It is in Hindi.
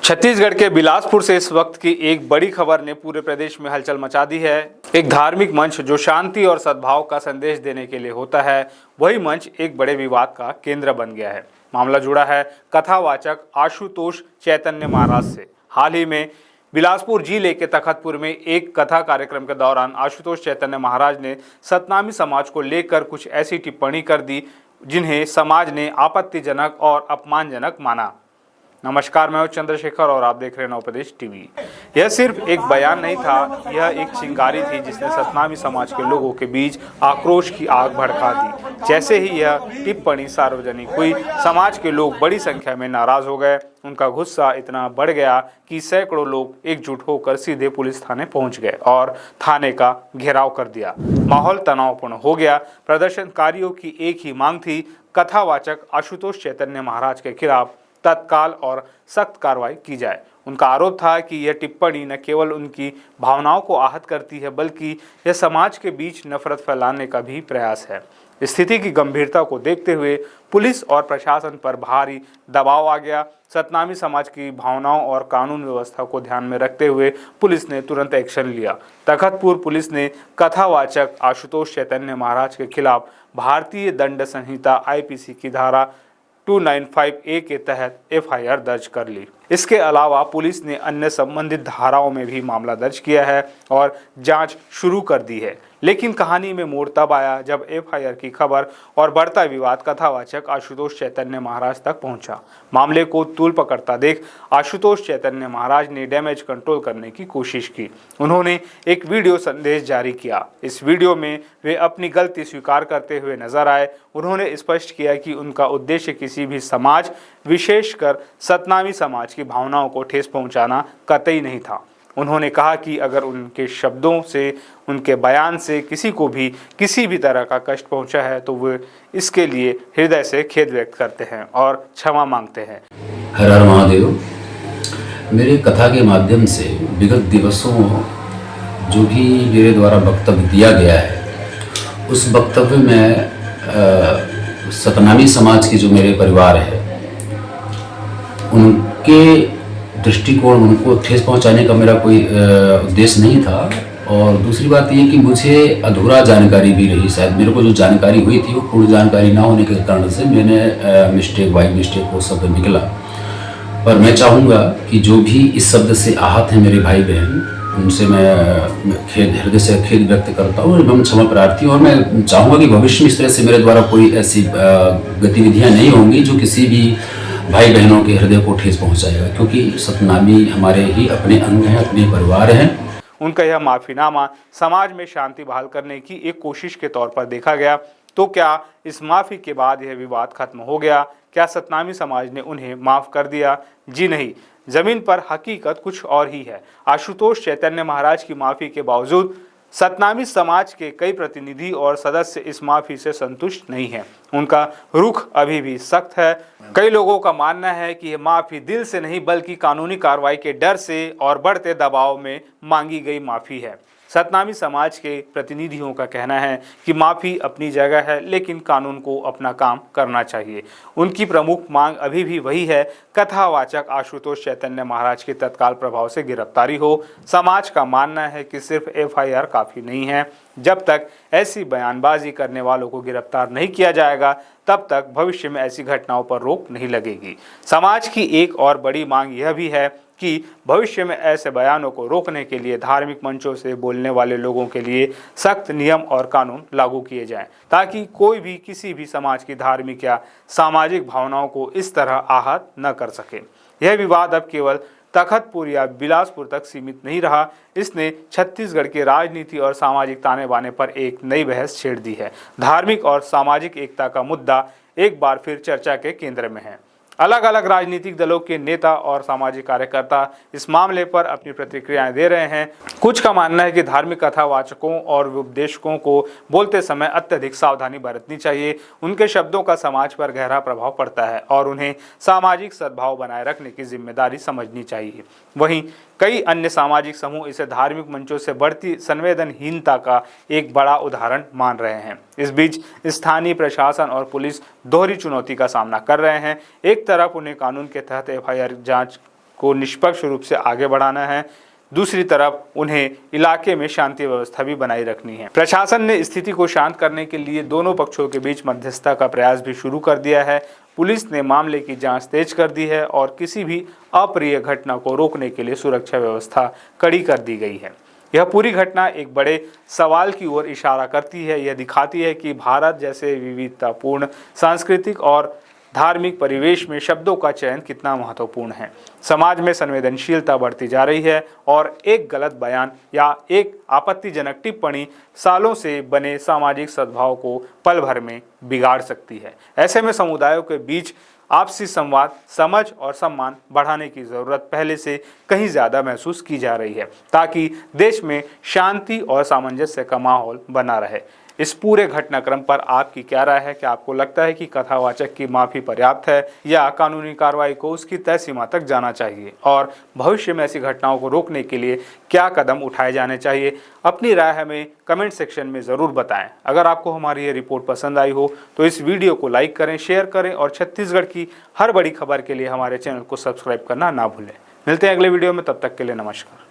छत्तीसगढ़ के बिलासपुर से इस वक्त की एक बड़ी खबर ने पूरे प्रदेश में हलचल मचा दी है। एक धार्मिक मंच जो शांति और सद्भाव का संदेश देने के लिए होता है, वही मंच एक बड़े विवाद का केंद्र बन गया है। मामला जुड़ा है कथावाचक आशुतोष चैतन्य महाराज से। हाल ही में बिलासपुर जिले के तखतपुर में एक कथा कार्यक्रम के दौरान आशुतोष चैतन्य महाराज ने सतनामी समाज को लेकर कुछ ऐसी टिप्पणी कर दी जिन्हें समाज ने आपत्तिजनक और अपमानजनक माना। नमस्कार, मैं हूं चंद्रशेखर और आप देख रहे हैं नवप्रदेश टीवी। यह सिर्फ एक बयान नहीं था, यह एक चिंगारी थी जिसने सतनामी समाज के लोगों के बीच आक्रोश की आग भड़का दी। जैसे ही यह टिप्पणी सार्वजनिक हुई, समाज के लोग बड़ी संख्या में नाराज हो गए। उनका गुस्सा इतना बढ़ गया कि सैकड़ों लोग एकजुट होकर सीधे पुलिस थाने पहुंच गए और थाने का घेराव कर दिया। माहौल तनावपूर्ण हो गया। प्रदर्शनकारियों की एक ही मांग थी, कथावाचक आशुतोष चैतन्य महाराज के खिलाफ तत्काल और सख्त कार्रवाई की जाए। उनका आरोप था कि यह टिप्पणी न केवल उनकी भावनाओं को आहत करती है, बल्कि यह समाज के बीच नफरत फैलाने का भी प्रयास है। स्थिति की गंभीरता को देखते हुए पुलिस और प्रशासन पर भारी दबाव आ गया। सतनामी समाज की भावनाओं और कानून व्यवस्था को ध्यान में रखते हुए पुलिस ने तुरंत एक्शन लिया। तखतपुर पुलिस ने कथावाचक आशुतोष चैतन्य महाराज के खिलाफ भारतीय दंड संहिता आईपीसी की धारा 295A के तहत एफआईआर दर्ज कर ली। इसके अलावा पुलिस ने अन्य संबंधित धाराओं में भी मामला दर्ज किया है और जांच शुरू कर दी है। लेकिन कहानी में मोड़ तब आया जब एफआईआर की खबर और बढ़ता विवाद कथावाचक आशुतोष चैतन्य महाराज तक पहुंचा। मामले को तूल पकड़ता देख आशुतोष चैतन्य महाराज ने डैमेज कंट्रोल करने की कोशिश की। उन्होंने एक वीडियो संदेश जारी किया। इस वीडियो में वे अपनी गलती स्वीकार करते हुए नजर आए। उन्होंने स्पष्ट किया कि उनका उद्देश्य किसी भी समाज, विशेषकर सतनामी समाज की भावनाओं को ठेस पहुंचाना कतई नहीं था। उन्होंने कहा कि अगर उनके शब्दों से, उनके बयान से किसी को भी किसी भी तरह का कष्ट पहुंचा है तो वे इसके लिए हृदय से खेद व्यक्त करते हैं और क्षमा मांगते हैं। हर हर महादेव। मेरे कथा के माध्यम से विगत दिवसों जो भी मेरे द्वारा वक्तव्य दिया गया है, उस वक्तव्य में सतनामी समाज के जो मेरे परिवार है, उनके दृष्टिकोण, उनको ठेस पहुंचाने का मेरा कोई उद्देश्य नहीं था। और दूसरी बात ये कि मुझे अधूरा जानकारी भी रही। शायद मेरे को जो जानकारी हुई थी वो पूर्ण जानकारी ना होने के कारण से मैंने मिस्टेक बाई मिस्टेक वो शब्द निकला। पर मैं चाहूँगा कि जो भी इस शब्द से आहत हैं मेरे भाई बहन, उनसे मैं हृदय से खेद व्यक्त करता हूँ एवं क्षमा प्रार्थी हूँ। और मैं चाहूँगा कि भविष्य में इस तरह से मेरे द्वारा कोई ऐसी गतिविधियाँ नहीं होंगी जो किसी भी भाई बहनों के हृदय को ठेस पहुँचाएगा, क्योंकि सतनामी हमारे ही अपने अंग हैं, अपने परिवार हैं। उनका यह माफीनामा समाज में शांति बहाल करने की एक कोशिश के तौर पर देखा गया। तो क्या इस माफी के बाद यह विवाद खत्म हो गया? क्या सतनामी समाज ने उन्हें माफ कर दिया? जी नहीं, जमीन पर हकीकत कुछ और ही है। आशुतोष चैतन्य महाराज की माफी के बावजूद सतनामी समाज के कई प्रतिनिधि और सदस्य इस माफी से संतुष्ट नहीं हैं। उनका रुख अभी भी सख्त है। कई लोगों का मानना है कि यह माफी दिल से नहीं बल्कि कानूनी कार्रवाई के डर से और बढ़ते दबाव में मांगी गई माफी है। सतनामी समाज के प्रतिनिधियों का कहना है कि माफी अपनी जगह है, लेकिन कानून को अपना काम करना चाहिए। उनकी प्रमुख मांग अभी भी वही है, कथावाचक आशुतोष चैतन्य महाराज की तत्काल प्रभाव से गिरफ्तारी हो। समाज का मानना है कि सिर्फ एफआईआर काफी नहीं है। जब तक ऐसी बयानबाजी करने वालों को गिरफ्तार नहीं किया जाएगा, तब तक भविष्य में ऐसी घटनाओं पर रोक नहीं लगेगी। समाज की एक और बड़ी मांग यह भी है कि भविष्य में ऐसे बयानों को रोकने के लिए धार्मिक मंचों से बोलने वाले लोगों के लिए सख्त नियम और कानून लागू किए जाएं, ताकि कोई भी किसी भी समाज की धार्मिक या सामाजिक भावनाओं को इस तरह आहत न कर सके। यह विवाद अब केवल तखतपुर या बिलासपुर तक सीमित नहीं रहा। इसने छत्तीसगढ़ की राजनीति और सामाजिक ताने बाने पर एक नई बहस छेड़ दी है। धार्मिक और सामाजिक एकता का मुद्दा एक बार फिर चर्चा के केंद्र में है। अलग अलग राजनीतिक दलों के नेता और सामाजिक कार्यकर्ता इस मामले पर अपनी प्रतिक्रियाएं दे रहे हैं। कुछ का मानना है कि धार्मिक कथावाचकों और उपदेशकों को बोलते समय अत्यधिक सावधानी बरतनी चाहिए। उनके शब्दों का समाज पर गहरा प्रभाव पड़ता है और उन्हें सामाजिक सद्भाव बनाए रखने की जिम्मेदारी समझनी चाहिए। वहीं कई अन्य सामाजिक समूह इसे धार्मिक मंचों से बढ़ती संवेदनहीनता का एक बड़ा उदाहरण मान रहे हैं। इस बीच स्थानीय प्रशासन और पुलिस दोहरी चुनौती का सामना कर रहे हैं। एक तरफ उन्हें कानून के तहत एफआईआर जांच को निष्पक्ष रूप से आगे बढ़ाना है, दूसरी तरफ उन्हें इलाके में शांति व्यवस्था भी बनाए रखनी है। प्रशासन ने स्थिति को शांत करने के लिए दोनों पक्षों के बीच मध्यस्थता का प्रयास भी शुरू कर दिया है। पुलिस ने मामले की जांच तेज कर दी है और किसी भी अप्रिय घटना को रोकने के लिए सुरक्षा व्यवस्था कड़ी कर दी गई है। यह पूरी घटना एक बड़े सवाल की ओर इशारा करती है। यह दिखाती है कि भारत जैसे विविधतापूर्ण सांस्कृतिक और धार्मिक परिवेश में शब्दों का चयन कितना महत्वपूर्ण है। समाज में संवेदनशीलता बढ़ती जा रही है और एक गलत बयान या एक आपत्तिजनक टिप्पणी सालों से बने सामाजिक सद्भाव को पल भर में बिगाड़ सकती है। ऐसे में समुदायों के बीच आपसी संवाद, समझ और सम्मान बढ़ाने की जरूरत पहले से कहीं ज्यादा महसूस की जा रही है, ताकि देश में शांति और सामंजस्य का माहौल बना रहे। इस पूरे घटनाक्रम पर आपकी क्या राय है? क्या आपको लगता है कि कथावाचक की माफी पर्याप्त है या कानूनी कार्रवाई को उसकी तय सीमा तक जाना चाहिए? और भविष्य में ऐसी घटनाओं को रोकने के लिए क्या कदम उठाए जाने चाहिए? अपनी राय हमें कमेंट सेक्शन में ज़रूर बताएं। अगर आपको हमारी ये रिपोर्ट पसंद आई हो तो इस वीडियो को लाइक करें, शेयर करें और छत्तीसगढ़ की हर बड़ी खबर के लिए हमारे चैनल को सब्सक्राइब करना ना भूलें। मिलते हैं अगले वीडियो में, तब तक के लिए नमस्कार।